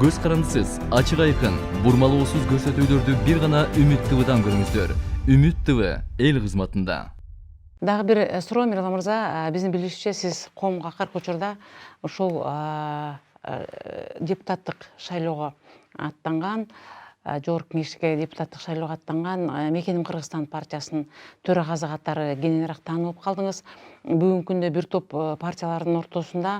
Көз карандысыз, ачык айкын, бурмалоосуз көрсөтүүлөрдү бир гана Үмүт ТВдан көрүңүздөр. Үмүт ТВ эл кызматында. Дагы бир суроо Мирлан мырза, биздин билишибизче сиз коомго акыркы учурда ушул депутаттык шайлоого аттанган, жогорку кеңешке депутаттык шайлоого аттанган Мекеним Кыргызстан партиясынын төрагасы катары кененирээк таанылып калдыңыз. Бүгүнкү күндө бир топ партиялардын ортосунда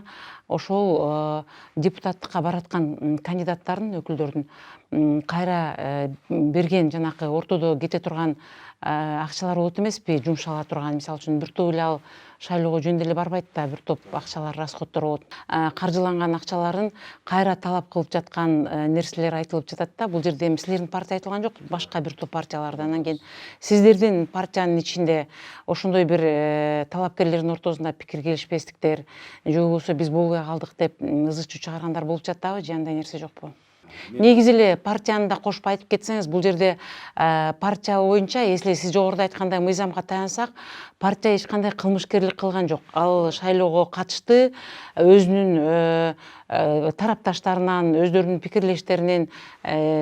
ошол депутаттыкка бараткан кандидаттардын өкүлдөрдүн кайра берген жанакы ортодо кете турган акчалар болот эмеспи, жумшала турган. Мисалы үчүн бир топ эле ал шайлоого жөндөй эле барбайт да, бир топ акчалар, расходдор болот. Каржыланган акчаларын кайра талап кылып жаткан нерселер айтылып жатат да. Бул жерде эми силердин партия айтылган жок, башка бир топ партиялардан. Анан кийин сиздердин партиянын ичинде ошондой бир талапкерлердин ортосунда пикир келишпестиктер же болбосо биз болбой калдык деп ызы чуу чыгаргандар болуп жатабы, же андай нерсе жокпу? Негизи эле партияны да кошуп айтып кетсеңиз, бул жерде партия боюнча, если сиз жогоруда айткандай мыйзамга таянсак, партия эч кандай кылмышкерлик кылган жок. Ал шайлоого катышты, өзүнүн тарапташтарынан, өздөрүнүн пикирлештеринен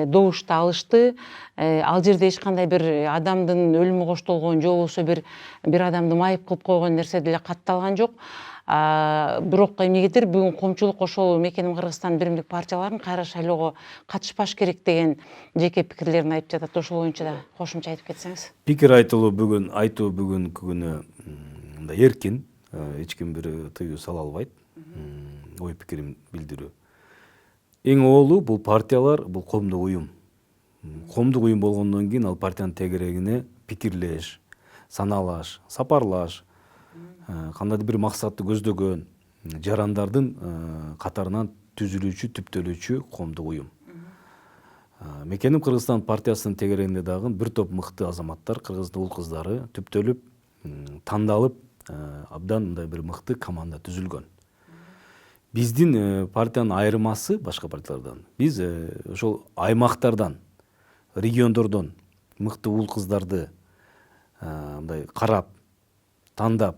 добушту алышты. Ал жерде эч кандай бир адамдын өлүмү коштолгон же болбосо бир адамды майып кылып койгон нерсе деле катталган жок. Бирок эмнегедир бүгүн коомчулук ошол Мекеним Кыргызстан биримдик партияларын кайра шайлоого катышпаш керек деген жеке пикирлерин айтып жатат. Ошол боюнча да кошумча айтып кетсеңиз. Пикир айтуу бүгүнкү күнү мындай эркин, эч ким бир тыюу сала албайт. Ой пикирин билдирүү. Эң оолу бул партиялар, бул коомдук уюм. Коомдук уюм болгондон кийин ал партиянын тегерегине пикирлеш, санаалаш, сапарлаш, кандайдыр бир максатты көздөгөн жарандардын катарынан түзүлүүчү, түптөлүүчү коомдук уюм. Мекеним Кыргызстан партиясынын тегерегинде дагы бир топ мыкты азаматтар, кыргыздын уул кыздары түптөлүп, тандалып, абдан мындай бир мыкты команда түзүлгөн. Биздин партиянын айырмасы башка партиялардан. Биз ошол аймактардан, региондордон мыкты уул кыздарды мындай карап, тандап,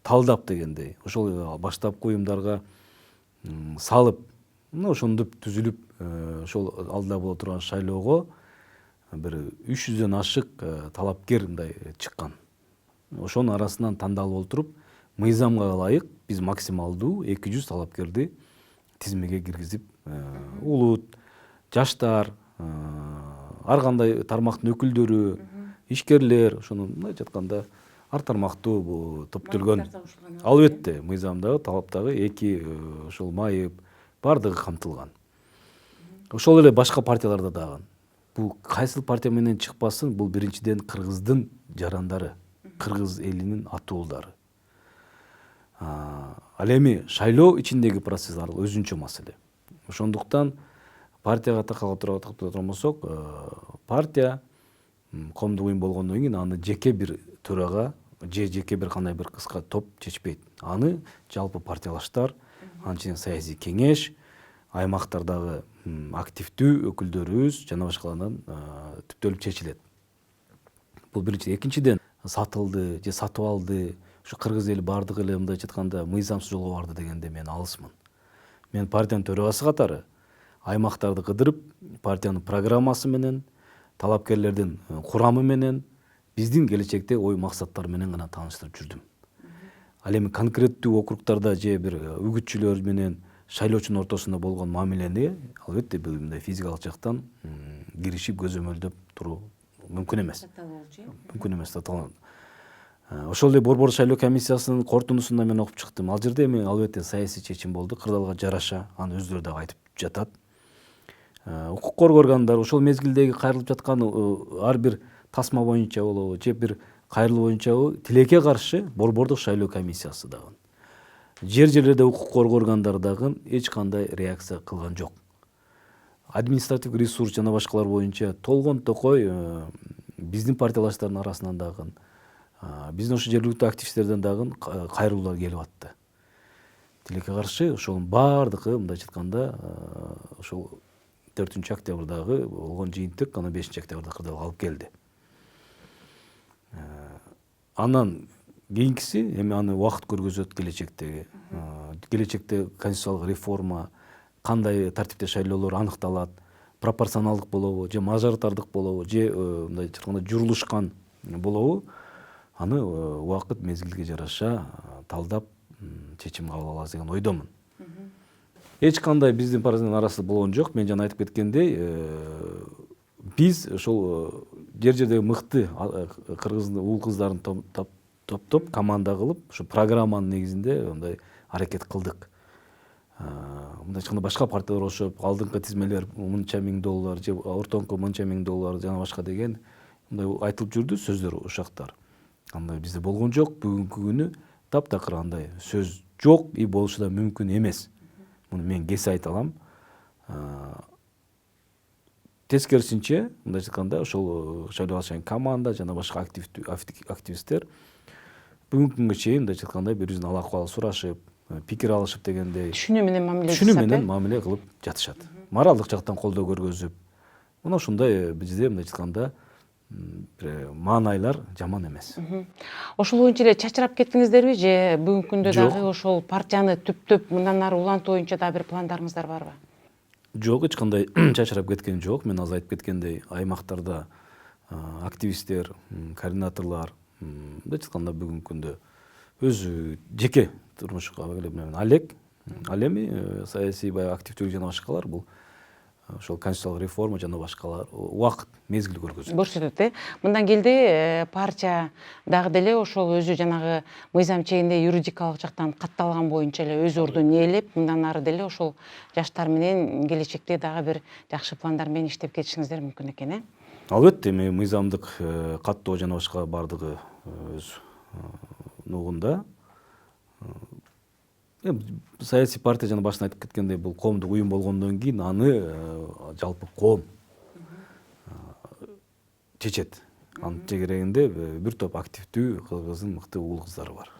талдап дегендей, ошол баштапкы уюмдарга салып, ошондоп түзүлүп, ошол алда боло турган шайлоого бир 300дөн ашык талапкер мындай чыккан. Ошонун арасынан тандалып олтуруп, мыйзамга ылайык биз максималдуу 200 талапкерди тизмеге киргизип, улут, жаштар, ар кандай тармактын өкүлдөрү, ишкерлер, ошону мындайча айтканда ар тармактуу топтолгон. Албетте, мыйзамдагы талаптагы эки ошол майып бардыгы камтылган. Ошол эле башка партияларда дагы. Бул кайсыл партия менен чыкпасын, бул биринчиден кыргыздын жарандары, кыргыз элинин ата уулдары. Ал эми шайлоо ичиндеги процесс ар өзүнчө маселе. Ошондуктан партияга такалып турмасок, партия коомдук уюм болгондон кийин аны жеке бир төрага же жеке бир кандай бир кыска топ чечпейт. Аны жалпы партиялаштар, анын ичинде саясий кеңеш, аймактардагы активдүү өкүлдөрүбүз жана башкалардан түптөлүп чечилет. Бул биринчи. Экинчиден, сатылды же сатып алды, ушу кыргыз эли бардыгы эле мындайча айтканда мыйзамсыз жолго барды дегенде мен алысмын. Мен партиянын төрагасы катары аймактарды кыдырып, партиянын программасы менен, талапкерлердин курамы менен, биздин келечекте ой максаттары менен гана тааныштырып жүрдүм. Ал эми конкреттүү округтарда же бир үгүтчүлөр менен шайлоочунун ортосунда болгон мамилени албетте бул мындай физикалык жактан киришип көзөмөлдөп туруу мүмкүн эмес. Мүмкүн эмес. Ошол эле Борбор шайлоо комиссиясынын корутундусунда мен окуп чыктым. Ал жерде эми албетте саясий чечим болду. Кырдаалга жараша, аны өздөрү дагы айтып жатат. Укук коргоо органдары ошол мезгилдеги кайрылып жаткан ар бир тасма боюнча болобу, же бир кайрылуу боюнча тилекке каршы Борбордук шайлоо комиссиясы дагы. Жерлерде укук коргоо органдары дагы эч кандай реакция кылган жок. Административ ресурс жана башкалар боюнча толгон токой биздин партиялаштардын арасынан дагы, биздин ошо жергиликтүү активисттерден дагы кайрылуулар келип атты. Тилекке каршы ошонун бардыгы мындайча айтканда ошол 4-октябрдагы болгон жыйынтык аны 5-октябрда кырдаалга алып келди. Анан кийинкиси эми аны убакыт көргөзөт келечекте конституциялык реформа кандай тартипте шайлоолор аныкталат, пропорционалдык болобу же мажоритардык болобу же мындай айтканда журулушкан болобу, аны убакыт мезгилге жараша талдап чечим кабыл алабыз деген ойдомун. Эч кандай биздин партиянын арасында болгон жок. Мен жана айтып кеткендей, биз ошол жердеги мыкты кыргыздын уул кыздарын топтоп команда кылып, ушу программанын негизинде мындай аракет кылдык. Мындай айтканда башка партиялар окшоп, алдыңкы тизмелер мынча миң доллар же ортоңку мынча миң доллар жана башка деген мындай айтылып жүрдү сөздөр, ушактар. Андай бизде болгон жок. Бүгүнкү күнү таптакыр андай сөз жок и болушу да мүмкүн эмес. Муну мен кесе айта алам. Тескерисинче, мындай айтканда, ошол шайлоо алышкан команда жана башка активисттер бүгүнкү күнгө чейин мындай айтканда бири-биринен ала акыбал сурашып, пикир алышып дегендей түшүнүү менен мамиле түшүнүү менен мамиле кылып жатышат. Моралдык жактан колдоо көргөзүп, мына ушундай бизде мындай айтканда маанайлар жаман эмес. Ошол боюнча эле чачырап кеттиңиздерби же бүгүнкү күндө дагы ошол партияны түптөп мындан ары улантуу боюнча дагы бир пландарыңыздар барбы? Жок, эч кандай чачырап кеткен жок. Мен азыр айтып кеткендей, аймактарда активисттер, координаторлор мындай айтканда бүгүнкү күндө өз жеке турмушка алек, ал эми саясий баягы активдүүлүк жана башкалар бул ошол конституциялык реформа жана башкалар убакыт мезгил көрсөтөт. Мындан келди партия дагы деле ошол өзү жанагы мыйзам чегинде юридикалык жактан катталган боюнча эле өз ордун ээлеп, мындан ары деле ошол жаштар менен келечекте дагы бир жакшы пландар менен иштеп кетишиңиздер мүмкүн экен, э? Албетте, мыйзамдык каттоо жана башка бардыгы өз нугунда. Саясий партия жана башында айтып кеткендей, бул коомдук уюм болгондон кийин аны жалпы коом чечет. Анын тегерегинде бир топ активдүү кыргыздын мыкты уул кыздары бар.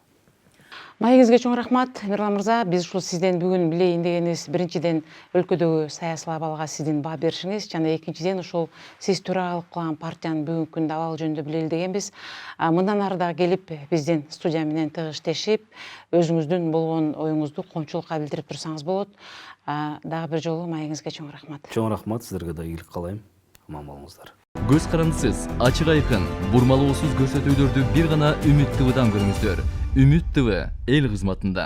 Маегиңизге чоң рахмат, Мирлан мырза. Биз ушул сизден бүгүн билейин дегенибиз биринчиден өлкөдөгү саясий абалга сиздин баа беришиңиз жана экинчиден ошол сиз төрагалык кылган партиянын бүгүнкү күндө абалы жөнүндө билели дегенбиз. Мындан ары дагы келип биздин студия менен тыгыз иштешип, өзүңүздүн болгон оюңузду коомчулукка билдирип турсаңыз болот. Дагы бир жолу маегиңизге чоң рахмат. Чоң рахмат, сиздерге да ийгилик каалайм. Аман болуңуздар. Көз карандысыз, ачык айкын, бурмалоосуз көрсөтүүлөрдү бир гана Үмүт ТВдан көрүңүздөр. Үмүт ТВ эл кызматында.